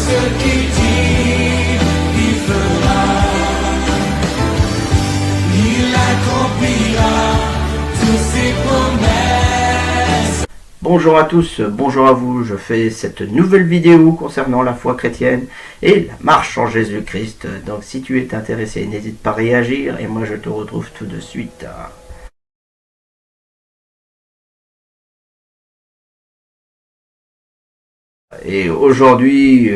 ce qu'il dit, il fera. Il accomplira toutes ses promesses. Bonjour à tous, bonjour à vous, je fais cette nouvelle vidéo concernant la foi chrétienne et la marche en Jésus-Christ. Donc si tu es intéressé, n'hésite pas à réagir et moi je te retrouve tout de suite. Et aujourd'hui,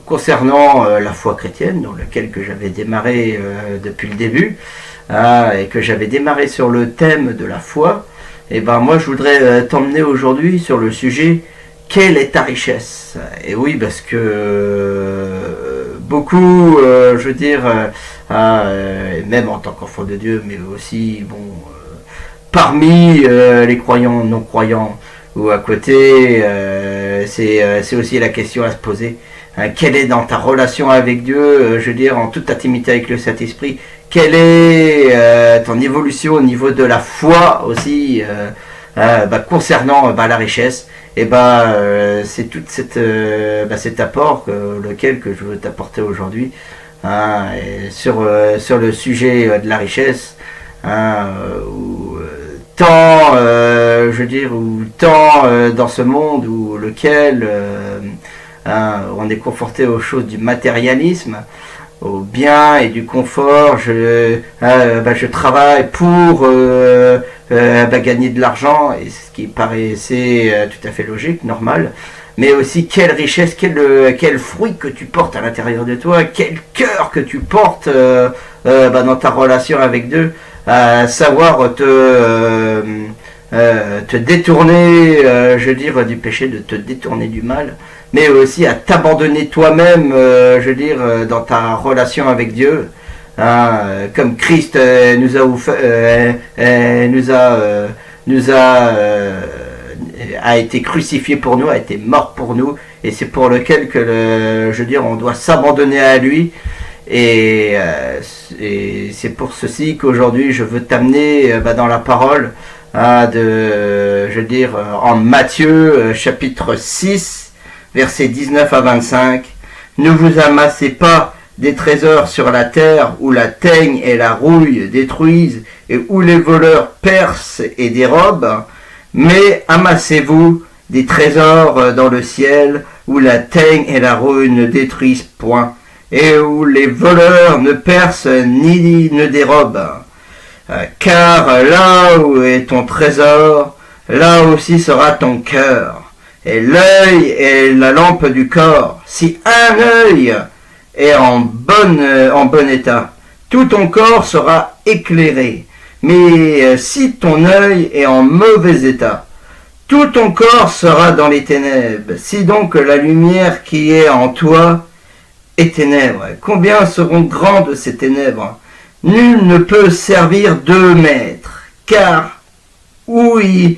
concernant la foi chrétienne, dans laquelle que j'avais démarré depuis le début, et que j'avais démarré sur le thème de la foi, et ben moi je voudrais t'emmener aujourd'hui sur le sujet quelle est ta richesse. Et oui, parce que beaucoup, je veux dire, même en tant qu'enfant de Dieu, mais aussi parmi les croyants, non croyants, ou à côté, c'est aussi la question à se poser. Quelle est dans ta relation avec Dieu, je veux dire, en toute intimité avec le Saint-Esprit, quelle est ton évolution au niveau de la foi aussi, concernant la richesse. Et c'est tout cet apport lequel que je veux t'apporter aujourd'hui, sur le sujet de la richesse, tant dans ce monde où lequel on est confronté aux choses du matérialisme, au bien et du confort. Je travaille pour gagner de l'argent, et ce qui paraissait tout à fait logique, normal. Mais aussi quelle richesse, quel fruit que tu portes à l'intérieur de toi, quel cœur que tu portes dans ta relation avec Dieu, à savoir te détourner, du péché, de te détourner du mal, mais aussi à t'abandonner toi-même, dans ta relation avec Dieu, comme Christ a été crucifié pour nous, a été mort pour nous, et c'est pour lequel que on doit s'abandonner à lui. Et c'est pour ceci qu'aujourd'hui je veux t'amener dans la parole en Matthieu chapitre 6 versets 19 à 25. Ne vous amassez pas des trésors sur la terre où la teigne et la rouille détruisent et où les voleurs percent et dérobent, mais amassez-vous des trésors dans le ciel où la teigne et la rouille ne détruisent point, et où les voleurs ne percent ni ne dérobent. Car là où est ton trésor, là aussi sera ton cœur. Et l'œil est la lampe du corps. Si un œil est en bon état, tout ton corps sera éclairé. Mais si ton œil est en mauvais état, tout ton corps sera dans les ténèbres. Si donc la lumière qui est en toi et ténèbres, combien seront grandes ces ténèbres? Nul ne peut servir deux maîtres, car où il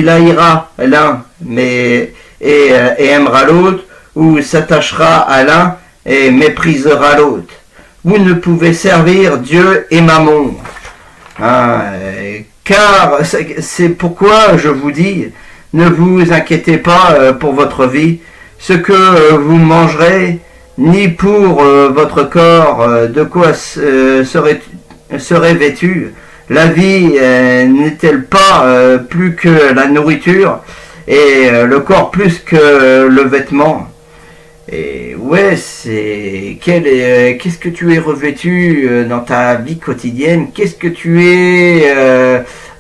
haïra l'un et aimera l'autre, ou s'attachera à l'un et méprisera l'autre. Vous ne pouvez servir Dieu et Mammon. Car c'est pourquoi je vous dis, ne vous inquiétez pas pour votre vie, ce que vous mangerez, ni pour votre corps, de quoi serait vêtu. La vie n'est-elle pas plus que la nourriture, et le corps plus que le vêtement? Et ouais, qu'est-ce que tu es revêtu dans ta vie quotidienne? Qu'est-ce que tu es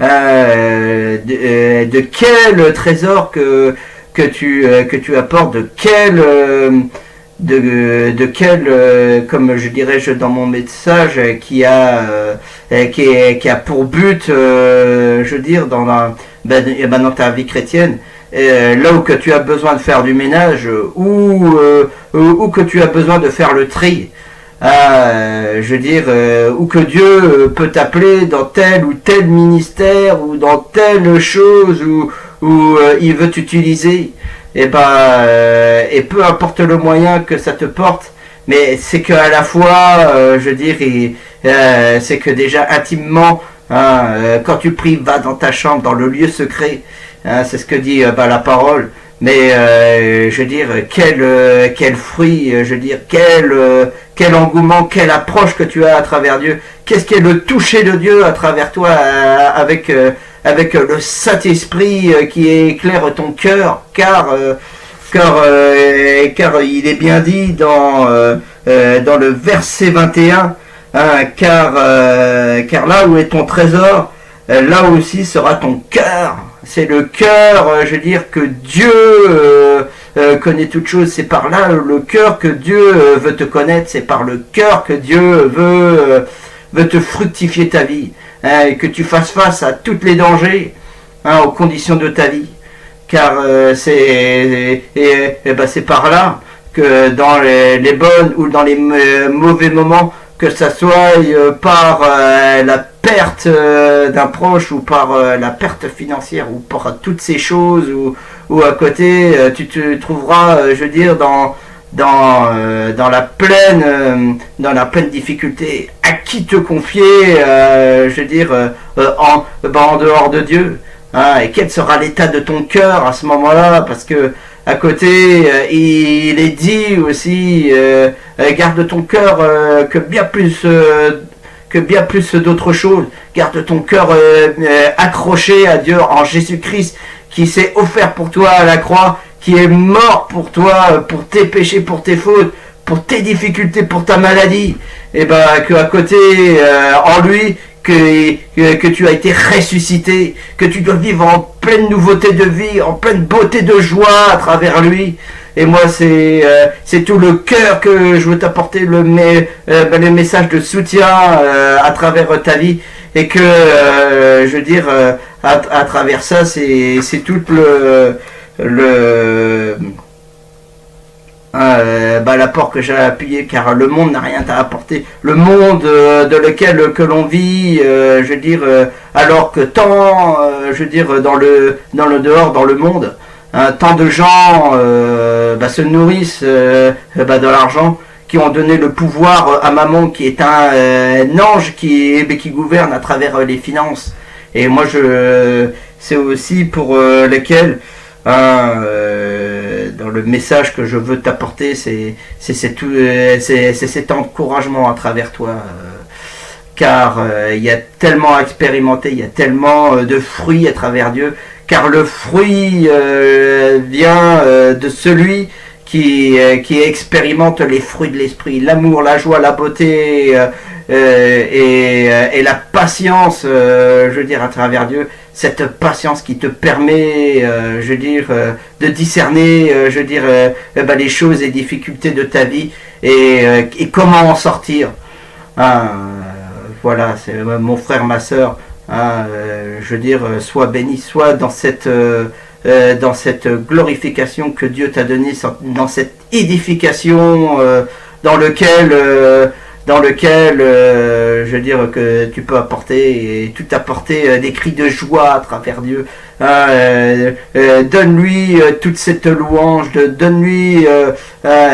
de quel trésor que tu apportes, de quel comme je dirais dans mon message, qui a pour but, dans ta vie chrétienne, là où que tu as besoin de faire du ménage, ou que tu as besoin de faire le tri, ou que Dieu peut t'appeler dans tel ou tel ministère, ou dans telle chose où il veut t'utiliser. Et peu importe le moyen que ça te porte, mais c'est qu'à la fois, c'est que déjà intimement, quand tu pries, va dans ta chambre, dans le lieu secret, c'est ce que dit la parole, Mais je veux dire, quel fruit, je veux dire, quel engouement, quelle approche que tu as à travers Dieu. Qu'est-ce qu'est le toucher de Dieu à travers toi, avec le Saint-Esprit qui éclaire ton cœur, car il est bien dit dans le verset 21, hein, car là où est ton trésor, là aussi sera ton cœur. C'est le cœur, je veux dire, que Dieu connaît toutes choses. C'est par là le cœur que Dieu veut te connaître. C'est par le cœur que Dieu veut te fructifier ta vie. Hein, et que tu fasses face à tous les dangers, hein, aux conditions de ta vie. Car c'est par là que dans les bonnes ou dans les mauvais moments, que ça soit par la perte d'un proche ou par la perte financière ou par toutes ces choses ou à côté, tu te trouveras, je veux dire, dans la pleine difficulté. À qui te confier, je veux dire, en dehors de Dieu, hein, et quel sera l'état de ton cœur à ce moment-là, parce que à côté, il est dit aussi, garde ton cœur que bien plus d'autres choses. Garde ton cœur accroché à Dieu en Jésus-Christ, qui s'est offert pour toi à la croix, qui est mort pour toi, pour tes péchés, pour tes fautes, pour tes difficultés, pour ta maladie. Et que à côté, en lui, que tu as été ressuscité, que tu dois vivre en pleine nouveauté de vie, en pleine beauté de joie à travers lui. Et moi, c'est tout le cœur que je veux t'apporter, le message de soutien à travers ta vie. Et que, je veux dire, à travers ça, c'est tout l'apport que j'ai appuyé, car le monde n'a rien à apporter. Le monde de lequel que l'on vit, je veux dire, alors que tant, je veux dire, dans le dehors, dans le monde, hein, tant de gens se nourrissent de l'argent, qui ont donné le pouvoir à Mammon, qui est un ange qui gouverne à travers les finances. Et moi, c'est aussi pour lesquels, dans le message que je veux t'apporter, c'est cet encouragement à travers toi, car il y a tellement à expérimenter, il y a tellement de fruits à travers Dieu, car le fruit vient de celui qui expérimente les fruits de l'esprit, l'amour, la joie, la beauté et la patience, je veux dire, à travers Dieu. Cette patience qui te permet, je veux dire, de discerner, je veux dire, les choses et difficultés de ta vie et comment en sortir. Voilà, c'est mon frère, ma soeur. Je veux dire, sois béni, sois dans cette glorification que Dieu t'a donnée, dans cette édification dans lequel je veux dire que tu peux apporter et tout apporter des cris de joie à travers Dieu. Donne-lui toute cette louange, donne-lui,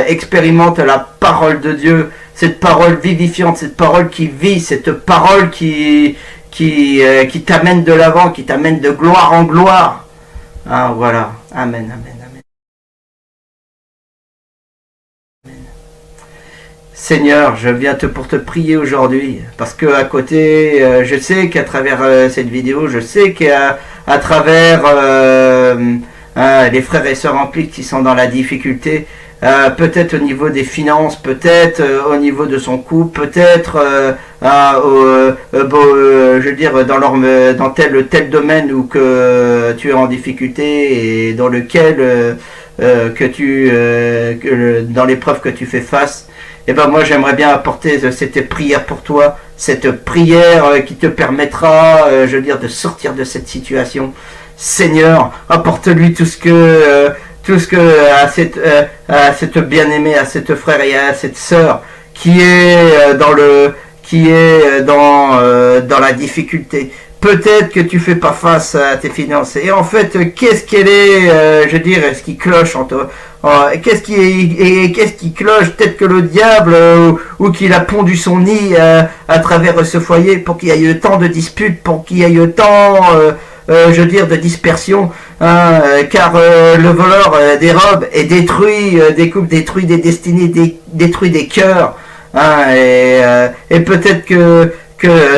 expérimente la parole de Dieu, cette parole vivifiante, cette parole qui vit, cette parole qui t'amène de l'avant, qui t'amène de gloire en gloire. Voilà. Amen, amen, amen. Seigneur, je viens pour te prier aujourd'hui, parce que à côté, je sais qu'à travers cette vidéo, je sais qu'à travers les frères et sœurs en Christ qui sont dans la difficulté, peut-être au niveau des finances, peut-être au niveau de son couple, peut-être je veux dire dans tel domaine où que tu es en difficulté et dans lequel dans l'épreuve que tu fais face. Et moi j'aimerais bien apporter cette prière pour toi, cette prière qui te permettra, je veux dire, de sortir de cette situation. Seigneur, apporte-lui tout ce que à cette bien-aimée, à cette frère et à cette sœur qui est dans la difficulté. Peut-être que tu fais pas face à tes finances. Et en fait, qu'est-ce qu'elle est, je veux dire, ce qui cloche en toi? Qu'est-ce qui cloche? Peut-être que le diable ou qu'il a pondu son nid à travers ce foyer pour qu'il y ait tant de disputes, pour qu'il y ait tant je veux dire, de dispersion, hein, car le voleur dérobe et détruit des couples, détruit des destinées, détruit des cœurs, hein, et peut-être que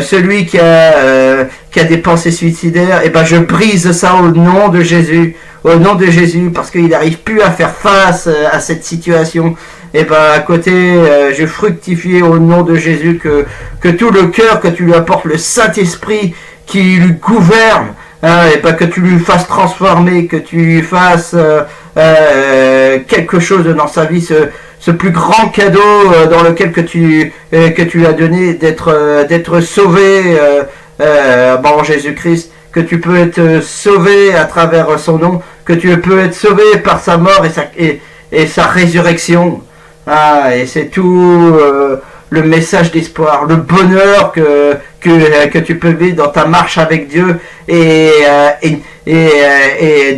celui qui a des pensées suicidaires, et ben je brise ça au nom de Jésus, parce qu'il n'arrive plus à faire face à cette situation. Et ben à côté, je fructifie au nom de Jésus que tout le cœur que tu lui apportes, le Saint-Esprit qui lui gouverne, hein, et ben que tu lui fasses transformer, que tu lui fasses quelque chose dans sa vie, ce plus grand cadeau dans lequel que tu lui as donné, d'être sauvé en Jésus-Christ, que tu peux être sauvé à travers son nom, que tu peux être sauvé par sa mort et sa résurrection. Ah, et c'est tout le message d'espoir, le bonheur que tu peux vivre dans ta marche avec Dieu et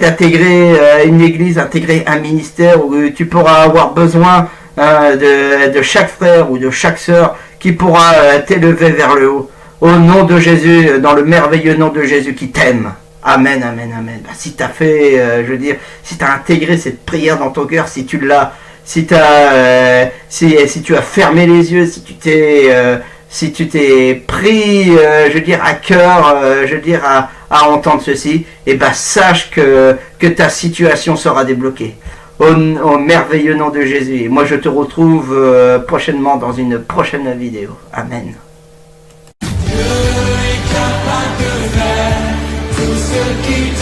d'intégrer une église, intégrer un ministère où tu pourras avoir besoin de chaque frère ou de chaque sœur qui pourra t'élever vers le haut. Au nom de Jésus, dans le merveilleux nom de Jésus qui t'aime. Amen, amen, amen. Ben, si tu as fait, je veux dire, si tu as intégré cette prière dans ton cœur, si tu l'as, si tu as fermé les yeux, si tu t'es pris, je veux dire, à cœur, je veux dire, à entendre ceci, et ben sache que ta situation sera débloquée. Au merveilleux nom de Jésus. Et moi, je te retrouve prochainement dans une prochaine vidéo. Amen. Dieu est capable de faire tout ce qui